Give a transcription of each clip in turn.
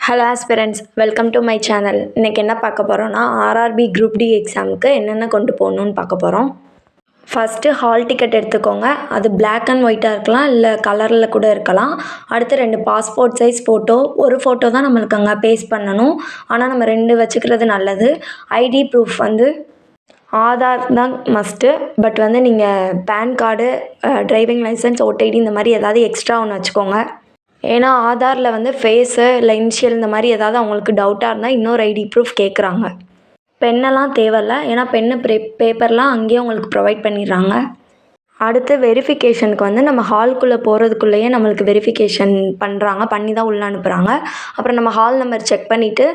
Hello aspirants, welcome to my channel. இன்றைக்கி என்ன பார்க்க போகிறோன்னா, ஆர்ஆர்பி குரூப் டி எக்ஸாமுக்கு என்னென்ன கொண்டு போகணுன்னு பார்க்க போகிறோம். ஃபஸ்ட்டு ஹால் டிக்கெட் எடுத்துக்கோங்க. அது பிளாக் அண்ட் ஒயிட்டாக இருக்கலாம், இல்லை கலரில் கூட இருக்கலாம். அடுத்து 2 பாஸ்போர்ட் சைஸ் ஃபோட்டோ. ஒரு ஃபோட்டோ தான் நம்மளுக்கு அங்கே பேஸ்ட் பண்ணணும், ஆனால் நம்ம 2 வச்சுக்கிறது நல்லது. ஐடி ப்ரூஃப் ஆதார் தான் மஸ்ட்டு. பட் நீங்கள் பேன் கார்டு, டிரைவிங் லைசன்ஸ், ஓடிடி இந்த மாதிரி ஏதாவது எக்ஸ்ட்ரா ஒன்று வச்சுக்கோங்க. ஏன்னா ஆதாரில் ஃபேஸு இல்லை இனிஷியல் இந்த மாதிரி ஏதாவது அவங்களுக்கு டவுட்டாக இருந்தால் இன்னொரு ஐடி ப்ரூஃப் கேட்குறாங்க. பென்னெல்லாம் தேவையில்ல, ஏன்னா பென்னு பேப்பர்லாம் அங்கேயே உங்களுக்கு ப்ரொவைட் பண்ணிடுறாங்க. அடுத்து வெரிஃபிகேஷனுக்கு நம்ம ஹால்குள்ளே போகிறதுக்குள்ளேயே நம்மளுக்கு வெரிஃபிகேஷன் பண்ணி தான் உள்ளே அனுப்புகிறாங்க. அப்புறம் நம்ம ஹால் நம்பர் செக் பண்ணிவிட்டு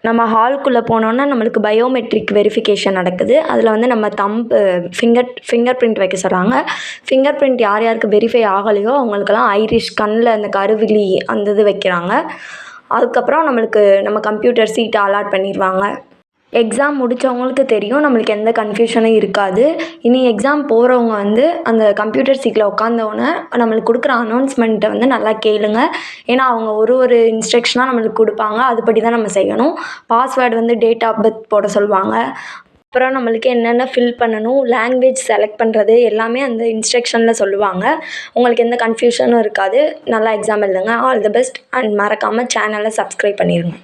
நம்ம ஹால்குள்ளே போனோன்னா நம்மளுக்கு பயோமெட்ரிக் வெரிஃபிகேஷன் நடக்குது. அதில் நம்ம ஃபிங்கர் பிரிண்ட் வைக்க சொல்கிறாங்க. ஃபிங்கர் பிரிண்ட் யார் யாருக்கு வெரிஃபை ஆகலையோ அவங்களுக்கெல்லாம் ஐரிஷ் கண்ணில் அந்த கருவிழி அந்த இது வைக்கிறாங்க. அதுக்கப்புறம் நம்ம கம்ப்யூட்டர் சீட்டை அலாட் பண்ணிடுவாங்க. எக்ஸாம் முடித்தவங்களுக்கு தெரியும், நம்மளுக்கு எந்த கன்ஃபியூஷனும் இருக்காது. இனி எக்ஸாம் போகிறவங்க அந்த கம்ப்யூட்டர் சீட்டில் உட்காந்தோன்னே நம்மளுக்கு கொடுக்குற அனௌன்ஸ்மெண்ட்டை நல்லா கேளுங்க. ஏன்னா அவங்க ஒரு இன்ஸ்ட்ரக்ஷனாக நம்மளுக்கு கொடுப்பாங்க, அதுபடி தான் நம்ம செய்யணும். பாஸ்வேர்டு டேட் ஆஃப் பர்த் போட சொல்லுவாங்க. அப்புறம் நம்மளுக்கு என்னென்ன ஃபில் பண்ணணும், லாங்குவேஜ் செலக்ட் பண்ணுறது எல்லாமே அந்த இன்ஸ்ட்ரக்ஷனில் சொல்லுவாங்க. உங்களுக்கு எந்த கன்ஃபியூஷனும் இருக்காது. நல்லா எக்ஸாம் எழுதுங்க. All the best. அண்ட் மறக்காமல் சேனலை சப்ஸ்கிரைப் பண்ணிடுங்க.